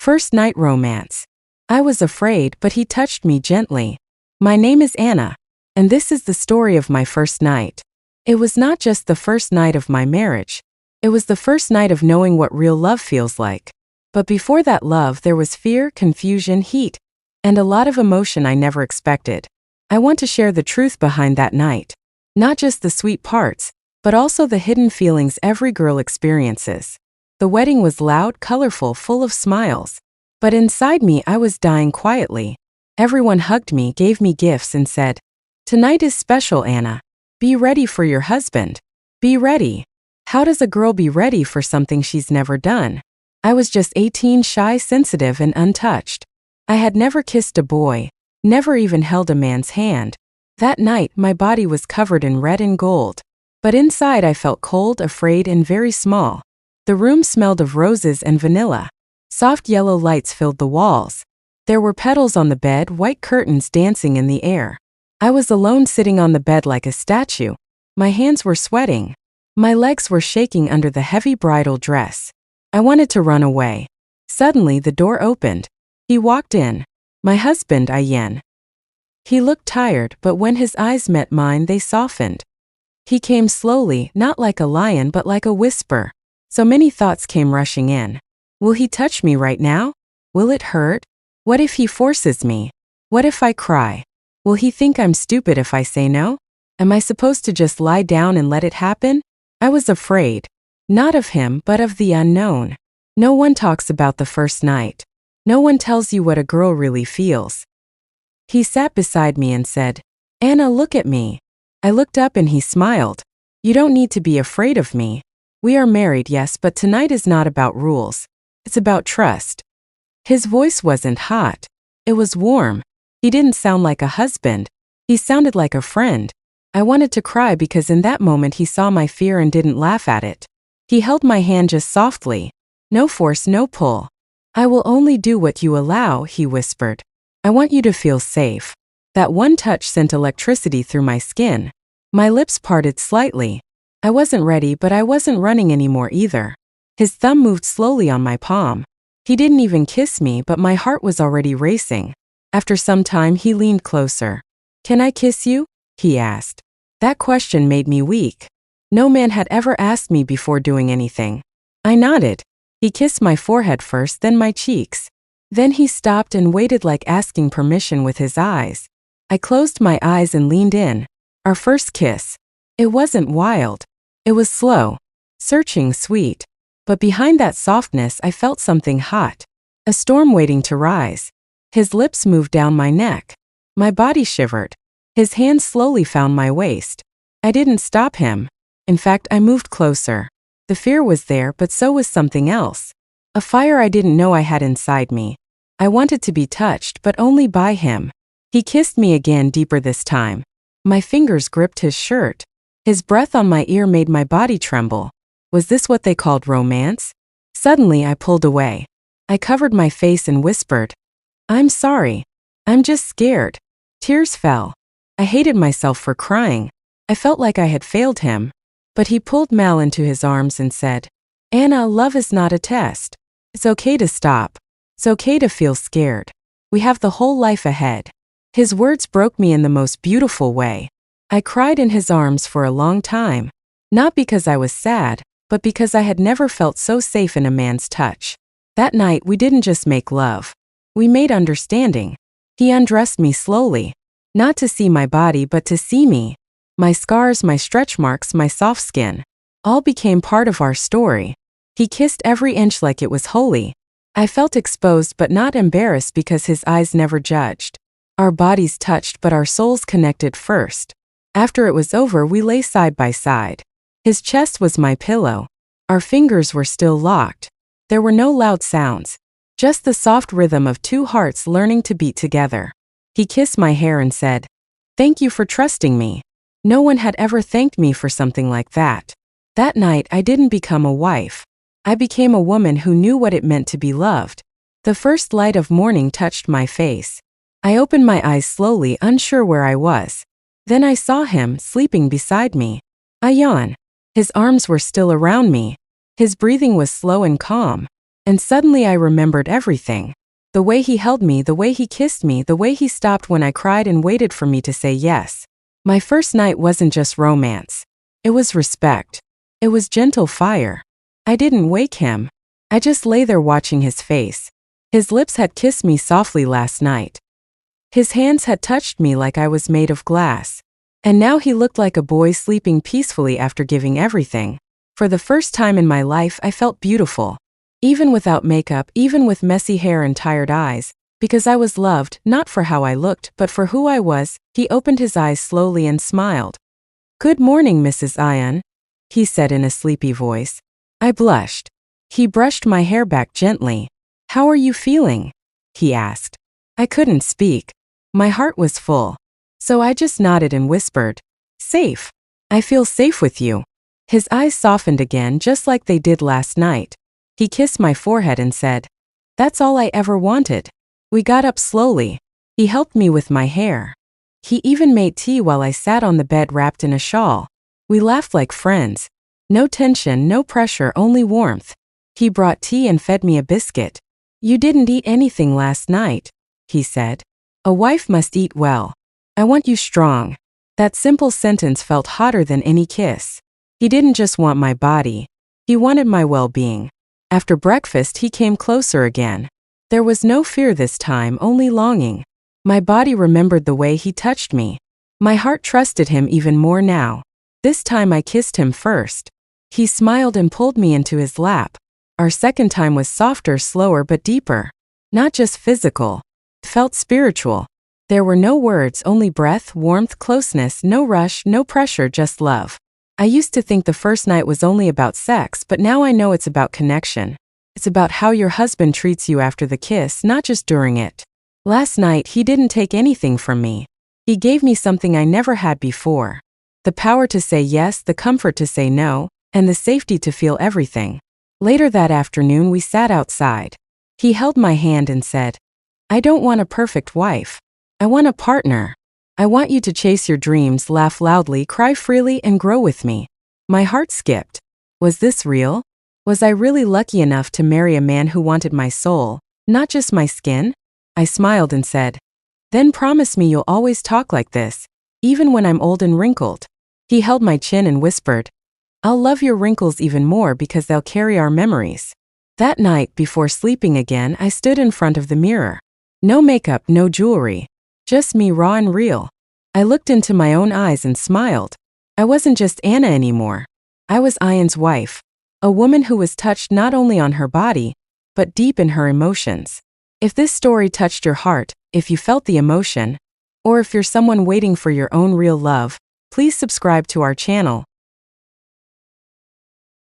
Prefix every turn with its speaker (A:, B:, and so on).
A: First night romance. I was afraid, but he touched me gently. My name is Anna, and this is the story of my first night. It was not just the first night of my marriage. It was the first night of knowing what real love feels like. But before that love, there was fear, confusion, heat, and a lot of emotion I never expected. I want to share the truth behind that night. Not just the sweet parts, but also the hidden feelings every girl experiences. The wedding was loud, colorful, full of smiles. But inside me, I was dying quietly. Everyone hugged me, gave me gifts, and said, "Tonight is special, Anna. Be ready for your husband. Be ready." How does a girl be ready for something she's never done? I was just 18, shy, sensitive, and untouched. I had never kissed a boy, never even held a man's hand. That night, my body was covered in red and gold. But inside, I felt cold, afraid, and very small. The room smelled of roses and vanilla. Soft yellow lights filled the walls. There were petals on the bed, white curtains dancing in the air. I was alone, sitting on the bed like a statue. My hands were sweating. My legs were shaking under the heavy bridal dress. I wanted to run away. Suddenly, the door opened. He walked in. My husband, Ian. He looked tired, but when his eyes met mine, they softened. He came slowly, not like a lion, but like a whisper. So many thoughts came rushing in. Will he touch me right now? Will it hurt? What if he forces me? What if I cry? Will he think I'm stupid if I say no? Am I supposed to just lie down and let it happen? I was afraid. Not of him, but of the unknown. No one talks about the first night. No one tells you what a girl really feels. He sat beside me and said, "Anna, look at me." I looked up and he smiled. "You don't need to be afraid of me. We are married, yes, but tonight is not about rules. It's about trust." His voice wasn't hot. It was warm. He didn't sound like a husband. He sounded like a friend. I wanted to cry because in that moment he saw my fear and didn't laugh at it. He held my hand just softly. "No force, no pull. I will only do what you allow," he whispered. "I want you to feel safe." That one touch sent electricity through my skin. My lips parted slightly. I wasn't ready, but I wasn't running anymore either. His thumb moved slowly on my palm. He didn't even kiss me, but my heart was already racing. After some time, he leaned closer. "Can I kiss you?" he asked. That question made me weak. No man had ever asked me before doing anything. I nodded. He kissed my forehead first, then my cheeks. Then he stopped and waited, like asking permission with his eyes. I closed my eyes and leaned in. Our first kiss. It wasn't wild. It was slow, searching, sweet. But behind that softness, I felt something hot. A storm waiting to rise. His lips moved down my neck. My body shivered. His hands slowly found my waist. I didn't stop him. In fact, I moved closer. The fear was there, but so was something else. A fire I didn't know I had inside me. I wanted to be touched, but only by him. He kissed me again, deeper this time. My fingers gripped his shirt. His breath on my ear made my body tremble. Was this what they called romance? Suddenly, I pulled away. I covered my face and whispered, "I'm sorry. I'm just scared." Tears fell. I hated myself for crying. I felt like I had failed him. But he pulled Mal into his arms and said, "Anna, love is not a test. It's okay to stop. It's okay to feel scared. We have the whole life ahead." His words broke me in the most beautiful way. I cried in his arms for a long time. Not because I was sad, but because I had never felt so safe in a man's touch. That night, we didn't just make love. We made understanding. He undressed me slowly. Not to see my body, but to see me. My scars, my stretch marks, my soft skin. All became part of our story. He kissed every inch like it was holy. I felt exposed but not embarrassed because his eyes never judged. Our bodies touched, but our souls connected first. After it was over, we lay side by side. His chest was my pillow. Our fingers were still locked. There were no loud sounds. Just the soft rhythm of two hearts learning to beat together. He kissed my hair and said, "Thank you for trusting me." No one had ever thanked me for something like that. That night, I didn't become a wife. I became a woman who knew what it meant to be loved. The first light of morning touched my face. I opened my eyes slowly, unsure where I was. Then I saw him, sleeping beside me. Ian. His arms were still around me. His breathing was slow and calm. And suddenly I remembered everything. The way he held me, the way he kissed me, the way he stopped when I cried and waited for me to say yes. My first night wasn't just romance. It was respect. It was gentle fire. I didn't wake him. I just lay there watching his face. His lips had kissed me softly last night. His hands had touched me like I was made of glass. And now he looked like a boy sleeping peacefully after giving everything. For the first time in my life I felt beautiful. Even without makeup, even with messy hair and tired eyes, because I was loved, not for how I looked, but for who I was. He opened his eyes slowly and smiled. "Good morning, Mrs. Ian," he said in a sleepy voice. I blushed. He brushed my hair back gently. "How are you feeling?" he asked. I couldn't speak. My heart was full. So I just nodded and whispered, "Safe. I feel safe with you." His eyes softened again just like they did last night. He kissed my forehead and said, "That's all I ever wanted." We got up slowly. He helped me with my hair. He even made tea while I sat on the bed wrapped in a shawl. We laughed like friends. No tension, no pressure, only warmth. He brought tea and fed me a biscuit. "You didn't eat anything last night," he said. "A wife must eat well. I want you strong." That simple sentence felt hotter than any kiss. He didn't just want my body. He wanted my well-being. After breakfast, he came closer again. There was no fear this time, only longing. My body remembered the way he touched me. My heart trusted him even more now. This time I kissed him first. He smiled and pulled me into his lap. Our second time was softer, slower, but deeper. Not just physical. It felt spiritual. There were no words, only breath, warmth, closeness, no rush, no pressure, just love. I used to think the first night was only about sex, but now I know it's about connection. It's about how your husband treats you after the kiss, not just during it. Last night, he didn't take anything from me. He gave me something I never had before. The power to say yes, the comfort to say no, and the safety to feel everything. Later that afternoon, we sat outside. He held my hand and said, "I don't want a perfect wife. I want a partner. I want you to chase your dreams, laugh loudly, cry freely, and grow with me." My heart skipped. Was this real? Was I really lucky enough to marry a man who wanted my soul, not just my skin? I smiled and said, "Then promise me you'll always talk like this, even when I'm old and wrinkled." He held my chin and whispered, "I'll love your wrinkles even more because they'll carry our memories." That night, before sleeping again, I stood in front of the mirror. No makeup, no jewelry. Just me, raw and real. I looked into my own eyes and smiled. I wasn't just Anna anymore. I was Ian's wife. A woman who was touched not only on her body, but deep in her emotions. If this story touched your heart, if you felt the emotion, or if you're someone waiting for your own real love, please subscribe to our channel.